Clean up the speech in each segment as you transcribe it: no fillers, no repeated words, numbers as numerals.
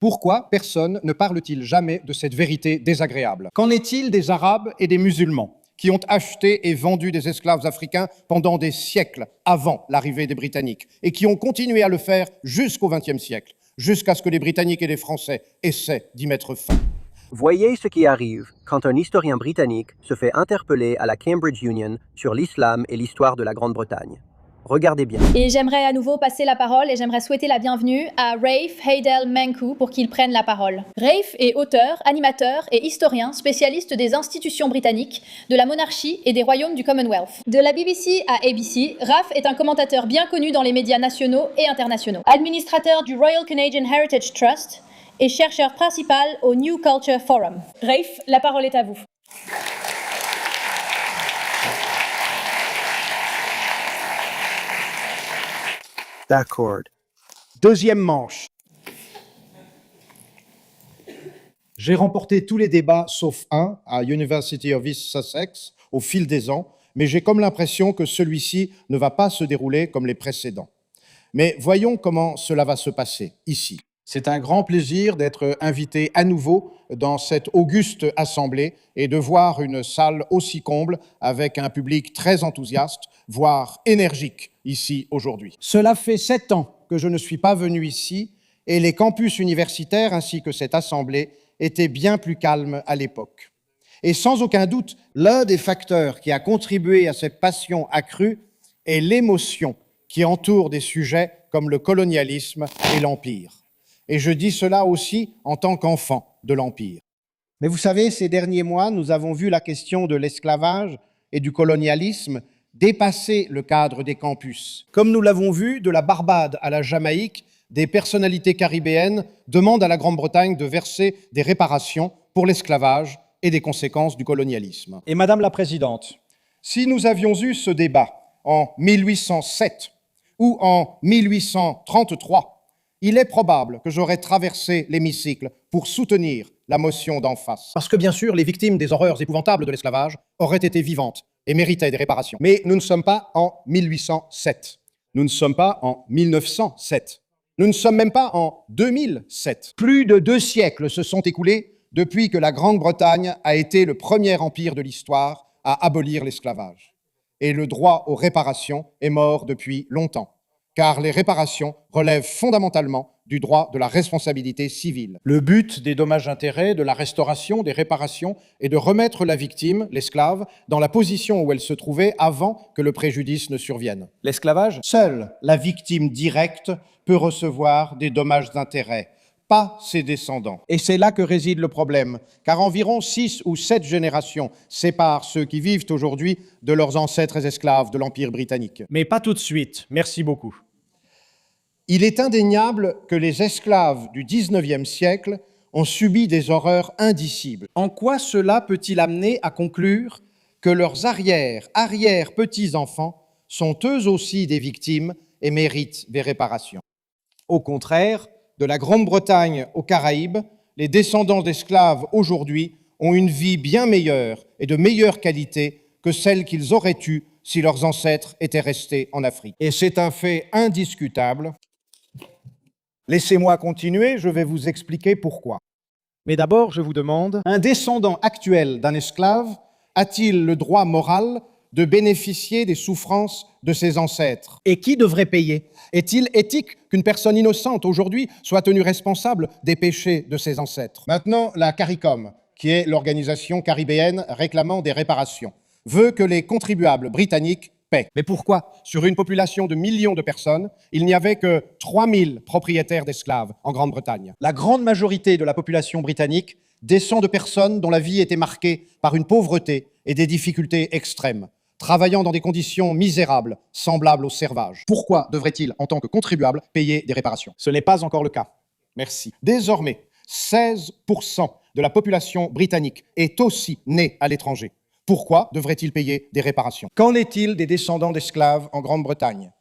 Pourquoi personne ne parle-t-il jamais de cette vérité désagréable? Qu'en est-il des Arabes et des musulmans qui ont acheté et vendu des esclaves africains pendant des siècles avant l'arrivée des Britanniques et qui ont continué à le faire jusqu'au XXe siècle, jusqu'à ce que les Britanniques et les Français essaient d'y mettre fin? Voyez ce qui arrive quand un historien britannique se fait interpeller à la Cambridge Union sur l'islam et l'histoire de la Grande-Bretagne. Regardez bien. Et j'aimerais à nouveau passer la parole et j'aimerais souhaiter la bienvenue à Rafe Haydel Menkou pour qu'il prenne la parole. Rafe est auteur, animateur et historien spécialiste des institutions britanniques, de la monarchie et des royaumes du Commonwealth. De la BBC à ABC, Rafe est un commentateur bien connu dans les médias nationaux et internationaux. Administrateur du Royal Canadian Heritage Trust et chercheur principal au New Culture Forum. Rafe, la parole est à vous. D'accord. Deuxième manche. J'ai remporté tous les débats sauf un à University of East Sussex au fil des ans, mais j'ai comme l'impression que celui-ci ne va pas se dérouler comme les précédents. Mais voyons comment cela va se passer ici. C'est un grand plaisir d'être invité à nouveau dans cette auguste assemblée et de voir une salle aussi comble avec un public très enthousiaste, voire énergique ici aujourd'hui. Cela fait 7 ans que je ne suis pas venu ici et les campus universitaires ainsi que cette assemblée étaient bien plus calmes à l'époque. Et sans aucun doute, l'un des facteurs qui a contribué à cette passion accrue est l'émotion qui entoure des sujets comme le colonialisme et l'Empire. Et je dis cela aussi en tant qu'enfant de l'Empire. Mais vous savez, ces derniers mois, nous avons vu la question de l'esclavage et du colonialisme dépasser le cadre des campus. Comme nous l'avons vu, de la Barbade à la Jamaïque, des personnalités caribéennes demandent à la Grande-Bretagne de verser des réparations pour l'esclavage et des conséquences du colonialisme. Et Madame la Présidente, si nous avions eu ce débat en 1807 ou en 1833, il est probable que j'aurais traversé l'hémicycle pour soutenir la motion d'en face. Parce que bien sûr, les victimes des horreurs épouvantables de l'esclavage auraient été vivantes et méritaient des réparations. Mais nous ne sommes pas en 1807. Nous ne sommes pas en 1907. Nous ne sommes même pas en 2007. Plus de 2 siècles se sont écoulés depuis que la Grande-Bretagne a été le premier empire de l'histoire à abolir l'esclavage. Et le droit aux réparations est mort depuis longtemps, car les réparations relèvent fondamentalement du droit de la responsabilité civile. Le but des dommages-intérêts, de la restauration, des réparations est de remettre la victime, l'esclave, dans la position où elle se trouvait avant que le préjudice ne survienne. L'esclavage, seule la victime directe peut recevoir des dommages-intérêts, pas ses descendants. Et c'est là que réside le problème, car environ 6 ou 7 générations séparent ceux qui vivent aujourd'hui de leurs ancêtres esclaves de l'Empire britannique. Mais pas tout de suite, merci beaucoup. Il est indéniable que les esclaves du XIXe siècle ont subi des horreurs indicibles. En quoi cela peut-il amener à conclure que leurs arrière-petits-enfants sont eux aussi des victimes et méritent des réparations? Au contraire, de la Grande-Bretagne aux Caraïbes, les descendants d'esclaves aujourd'hui ont une vie bien meilleure et de meilleure qualité que celle qu'ils auraient eue si leurs ancêtres étaient restés en Afrique. Et c'est un fait indiscutable. Laissez-moi continuer, je vais vous expliquer pourquoi. Mais d'abord, je vous demande, un descendant actuel d'un esclave a-t-il le droit moral de bénéficier des souffrances de ses ancêtres? Et qui devrait payer? Est-il éthique qu'une personne innocente aujourd'hui soit tenue responsable des péchés de ses ancêtres? Maintenant, la CARICOM, qui est l'organisation caribéenne réclamant des réparations, veut que les contribuables britanniques paient. Mais pourquoi, sur une population de millions de personnes, il n'y avait que 3000 propriétaires d'esclaves en Grande-Bretagne? La grande majorité de la population britannique descend de personnes dont la vie était marquée par une pauvreté et des difficultés extrêmes, travaillant dans des conditions misérables, semblables au servage. Pourquoi devrait-il, en tant que contribuable, payer des réparations? Ce n'est pas encore le cas. Merci. Désormais, 16% de la population britannique est aussi née à l'étranger. Pourquoi devrait-il payer des réparations? Qu'en est-il des descendants d'esclaves en Grande-Bretagne?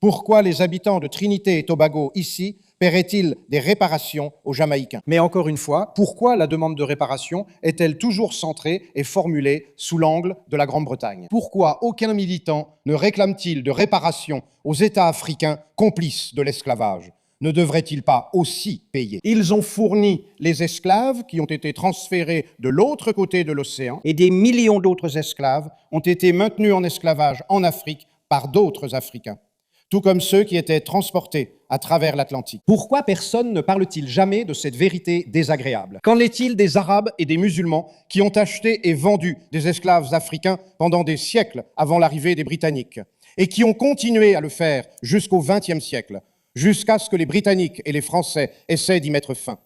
Pourquoi les habitants de Trinité et Tobago, ici, paieraient-ils des réparations aux Jamaïcains? Mais encore une fois, pourquoi la demande de réparation est-elle toujours centrée et formulée sous l'angle de la Grande-Bretagne? Pourquoi aucun militant ne réclame-t-il de réparation aux États africains complices de l'esclavage? ne devraient-ils pas aussi payer? Ils ont fourni les esclaves qui ont été transférés de l'autre côté de l'océan et des millions d'autres esclaves ont été maintenus en esclavage en Afrique par d'autres Africains, tout comme ceux qui étaient transportés à travers l'Atlantique. Pourquoi personne ne parle-t-il jamais de cette vérité désagréable? Qu'en est-il des Arabes et des musulmans qui ont acheté et vendu des esclaves africains pendant des siècles avant l'arrivée des Britanniques et qui ont continué à le faire jusqu'au XXe siècle, jusqu'à ce que les Britanniques et les Français essaient d'y mettre fin?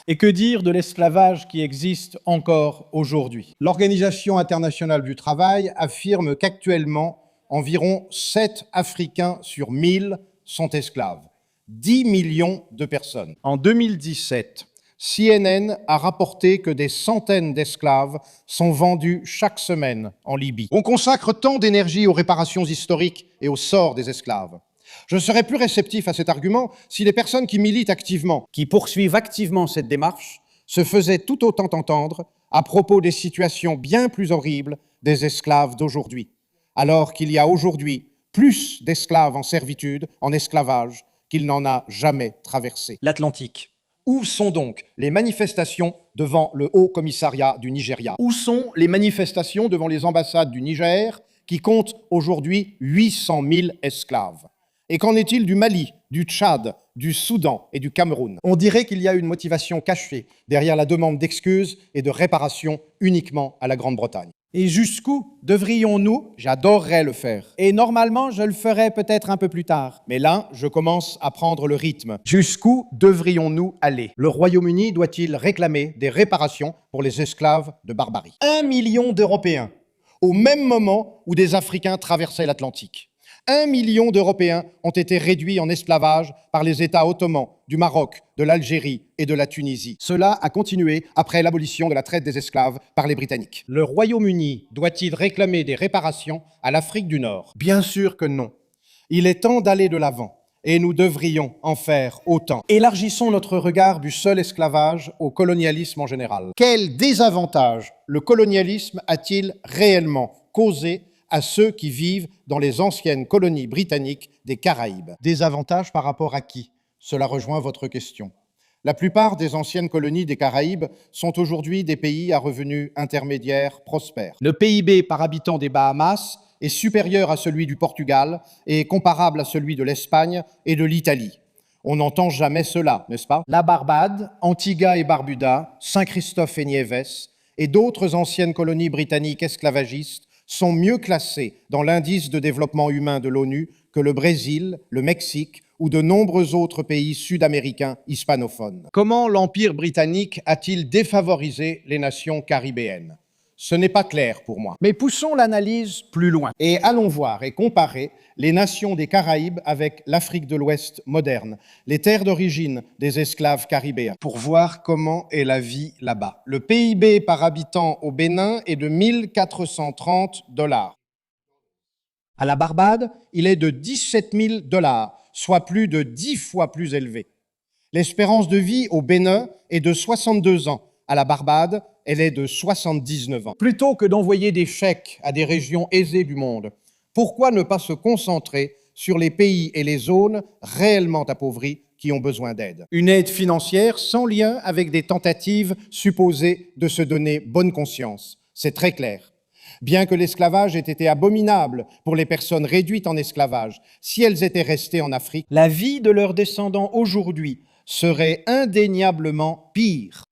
Et que dire de l'esclavage qui existe encore aujourd'hui? L'Organisation internationale du travail affirme qu'actuellement, environ 7 Africains sur 1000 sont esclaves. 10 millions de personnes. En 2017, CNN a rapporté que des centaines d'esclaves sont vendus chaque semaine en Libye. On consacre tant d'énergie aux réparations historiques et au sort des esclaves. Je serais plus réceptif à cet argument si les personnes qui militent activement, qui poursuivent activement cette démarche, se faisaient tout autant entendre à propos des situations bien plus horribles des esclaves d'aujourd'hui, alors qu'il y a aujourd'hui plus d'esclaves en servitude, en esclavage, qu'il n'en a jamais traversé l'Atlantique. Où sont donc les manifestations devant le Haut Commissariat du Nigeria? Où sont les manifestations devant les ambassades du Niger, qui comptent aujourd'hui 800 000 esclaves? Et qu'en est-il du Mali, du Tchad, du Soudan et du Cameroun? On dirait qu'il y a une motivation cachée derrière la demande d'excuses et de réparation uniquement à la Grande-Bretagne. Et jusqu'où devrions-nous? J'adorerais le faire. Et normalement, je le ferai peut-être un peu plus tard. Mais là, je commence à prendre le rythme. Jusqu'où devrions-nous aller? Le Royaume-Uni doit-il réclamer des réparations pour les esclaves de barbarie? 1 million d'Européens, au même moment où des Africains traversaient l'Atlantique. 1 million d'Européens ont été réduits en esclavage par les États ottomans, du Maroc, de l'Algérie et de la Tunisie. Cela a continué après l'abolition de la traite des esclaves par les Britanniques. Le Royaume-Uni doit-il réclamer des réparations à l'Afrique du Nord? Bien sûr que non. Il est temps d'aller de l'avant et nous devrions en faire autant. Élargissons notre regard du seul esclavage au colonialisme en général. Quel désavantage le colonialisme a-t-il réellement causé à ceux qui vivent dans les anciennes colonies britanniques des Caraïbes? Des avantages par rapport à qui? Cela rejoint votre question. La plupart des anciennes colonies des Caraïbes sont aujourd'hui des pays à revenus intermédiaires prospères. Le PIB par habitant des Bahamas est supérieur à celui du Portugal et comparable à celui de l'Espagne et de l'Italie. On n'entend jamais cela, n'est-ce pas? La Barbade, Antigua et Barbuda, Saint-Christophe et Niévès et d'autres anciennes colonies britanniques esclavagistes sont mieux classés dans l'indice de développement humain de l'ONU que le Brésil, le Mexique ou de nombreux autres pays sud-américains hispanophones. Comment l'Empire britannique a-t-il défavorisé les nations caribéennes? Ce n'est pas clair pour moi. Mais poussons l'analyse plus loin et allons voir et comparer les nations des Caraïbes avec l'Afrique de l'Ouest moderne, les terres d'origine des esclaves caribéens, pour voir comment est la vie là-bas. Le PIB par habitant au Bénin est de 1 430 $. À la Barbade, il est de 17 000 $, soit plus de 10 fois plus élevé. L'espérance de vie au Bénin est de 62 ans. À la Barbade, elle est de 79 ans. Plutôt que d'envoyer des chèques à des régions aisées du monde, pourquoi ne pas se concentrer sur les pays et les zones réellement appauvris qui ont besoin d'aide? Une aide financière sans lien avec des tentatives supposées de se donner bonne conscience. C'est très clair. Bien que l'esclavage ait été abominable pour les personnes réduites en esclavage, si elles étaient restées en Afrique, la vie de leurs descendants aujourd'hui serait indéniablement pire.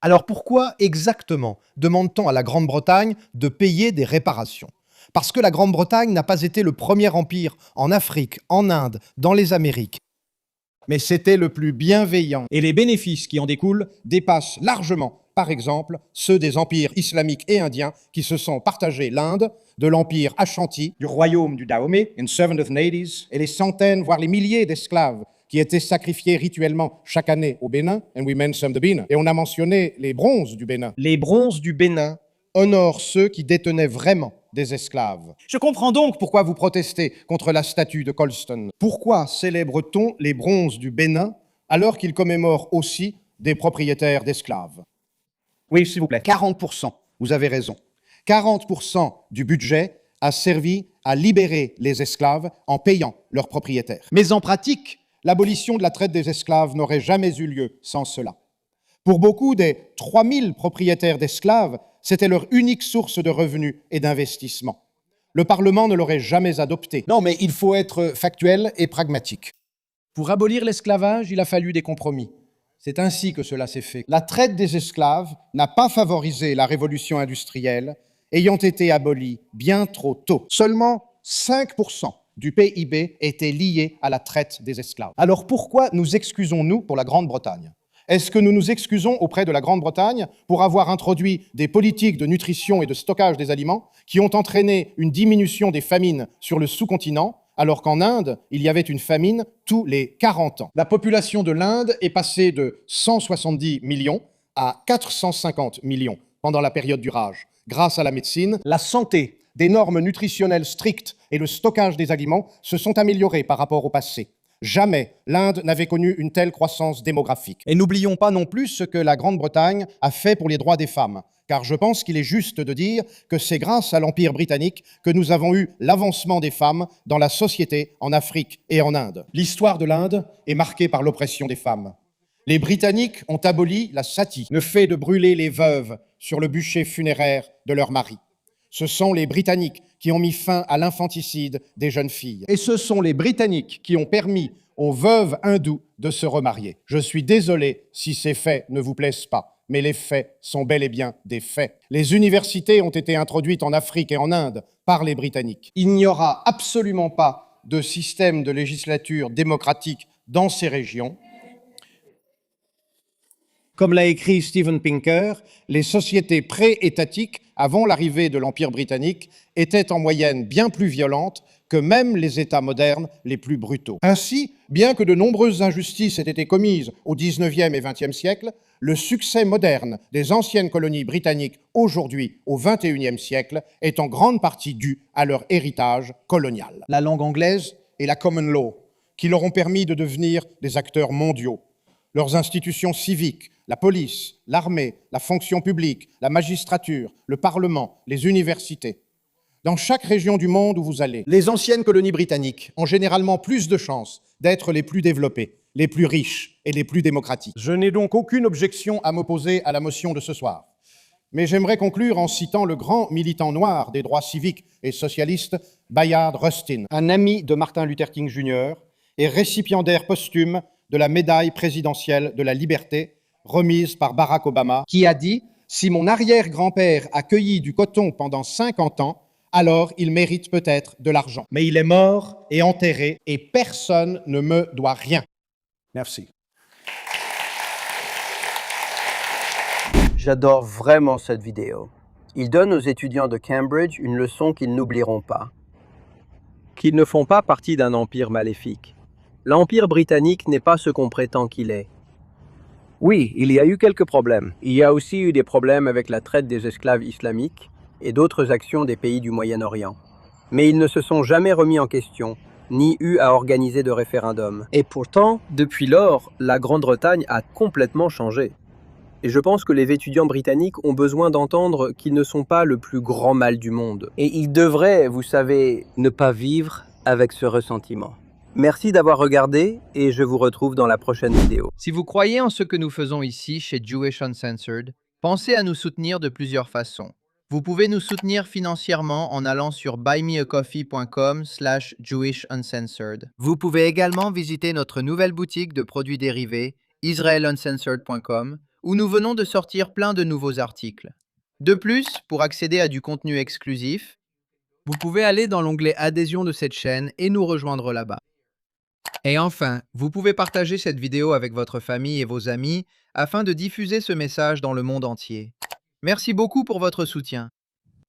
Alors pourquoi exactement demande-t-on à la Grande-Bretagne de payer des réparations? Parce que la Grande-Bretagne n'a pas été le premier empire en Afrique, en Inde, dans les Amériques. Mais c'était le plus bienveillant. Et les bénéfices qui en découlent dépassent largement, par exemple, ceux des empires islamiques et indiens qui se sont partagés l'Inde, de l'empire Ashanti, du royaume du Dahomey, in 780s, et les centaines, voire les milliers d'esclaves qui étaient sacrifiés rituellement chaque année au Bénin, and we mentioned the Benin. Et on a mentionné les bronzes du Bénin. Les bronzes du Bénin honorent ceux qui détenaient vraiment des esclaves. Je comprends donc pourquoi vous protestez contre la statue de Colston. Pourquoi célèbre-t-on les bronzes du Bénin alors qu'ils commémorent aussi des propriétaires d'esclaves? Oui, s'il vous plaît. 40%, vous avez raison. 40% du budget a servi à libérer les esclaves en payant leurs propriétaires. Mais en pratique, l'abolition de la traite des esclaves n'aurait jamais eu lieu sans cela. Pour beaucoup des 3000 propriétaires d'esclaves, c'était leur unique source de revenus et d'investissement. Le Parlement ne l'aurait jamais adopté. Non, mais il faut être factuel et pragmatique. Pour abolir l'esclavage, il a fallu des compromis. C'est ainsi que cela s'est fait. La traite des esclaves n'a pas favorisé la révolution industrielle, ayant été abolie bien trop tôt. Seulement 5% du PIB était lié à la traite des esclaves. Alors pourquoi nous excusons-nous pour la Grande-Bretagne ? Est-ce que nous nous excusons auprès de la Grande-Bretagne pour avoir introduit des politiques de nutrition et de stockage des aliments qui ont entraîné une diminution des famines sur le sous-continent, alors qu'en Inde, il y avait une famine tous les 40 ans? La population de l'Inde est passée de 170 millions à 450 millions pendant la période du Raj. Grâce à la médecine, la santé, des normes nutritionnelles strictes et le stockage des aliments se sont améliorés par rapport au passé. Jamais l'Inde n'avait connu une telle croissance démographique. Et n'oublions pas non plus ce que la Grande-Bretagne a fait pour les droits des femmes, car je pense qu'il est juste de dire que c'est grâce à l'Empire britannique que nous avons eu l'avancement des femmes dans la société en Afrique et en Inde. L'histoire de l'Inde est marquée par l'oppression des femmes. Les Britanniques ont aboli la sati, le fait de brûler les veuves sur le bûcher funéraire de leur mari. Ce sont les Britanniques qui ont mis fin à l'infanticide des jeunes filles. Et ce sont les Britanniques qui ont permis aux veuves hindoues de se remarier. Je suis désolé si ces faits ne vous plaisent pas, mais les faits sont bel et bien des faits. Les universités ont été introduites en Afrique et en Inde par les Britanniques. Il n'y aura absolument pas de système de législature démocratique dans ces régions. Comme l'a écrit Steven Pinker, les sociétés pré-étatiques, avant l'arrivée de l'Empire britannique, étaient en moyenne bien plus violentes que même les États modernes les plus brutaux. Ainsi, bien que de nombreuses injustices aient été commises au XIXe et XXe siècle, le succès moderne des anciennes colonies britanniques aujourd'hui, au XXIe siècle, est en grande partie dû à leur héritage colonial. La langue anglaise et la common law, qui leur ont permis de devenir des acteurs mondiaux. Leurs institutions civiques, la police, l'armée, la fonction publique, la magistrature, le Parlement, les universités. Dans chaque région du monde où vous allez, les anciennes colonies britanniques ont généralement plus de chances d'être les plus développées, les plus riches et les plus démocratiques. Je n'ai donc aucune objection à m'opposer à la motion de ce soir. Mais j'aimerais conclure en citant le grand militant noir des droits civiques et socialistes, Bayard Rustin, un ami de Martin Luther King Jr. et récipiendaire posthume de la médaille présidentielle de la liberté remise par Barack Obama, qui a dit « Si mon arrière-grand-père a cueilli du coton pendant 50 ans, alors il mérite peut-être de l'argent. Mais il est mort et enterré et personne ne me doit rien. » Merci. J'adore vraiment cette vidéo. Il donne aux étudiants de Cambridge une leçon qu'ils n'oublieront pas. Qu'ils ne font pas partie d'un empire maléfique. L'Empire britannique n'est pas ce qu'on prétend qu'il est. Oui, il y a eu quelques problèmes. Il y a aussi eu des problèmes avec la traite des esclaves islamiques et d'autres actions des pays du Moyen-Orient. Mais ils ne se sont jamais remis en question, ni eu à organiser de référendum. Et pourtant, depuis lors, la Grande-Bretagne a complètement changé. Et je pense que les étudiants britanniques ont besoin d'entendre qu'ils ne sont pas le plus grand mal du monde. Et ils devraient, vous savez, ne pas vivre avec ce ressentiment. Merci d'avoir regardé et je vous retrouve dans la prochaine vidéo. Si vous croyez en ce que nous faisons ici chez Jewish Uncensored, pensez à nous soutenir de plusieurs façons. Vous pouvez nous soutenir financièrement en allant sur buymeacoffee.com/JewishUncensored. Vous pouvez également visiter notre nouvelle boutique de produits dérivés, israeluncensored.com, où nous venons de sortir plein de nouveaux articles. De plus, pour accéder à du contenu exclusif, vous pouvez aller dans l'onglet Adhésion de cette chaîne et nous rejoindre là-bas. Et enfin, vous pouvez partager cette vidéo avec votre famille et vos amis afin de diffuser ce message dans le monde entier. Merci beaucoup pour votre soutien.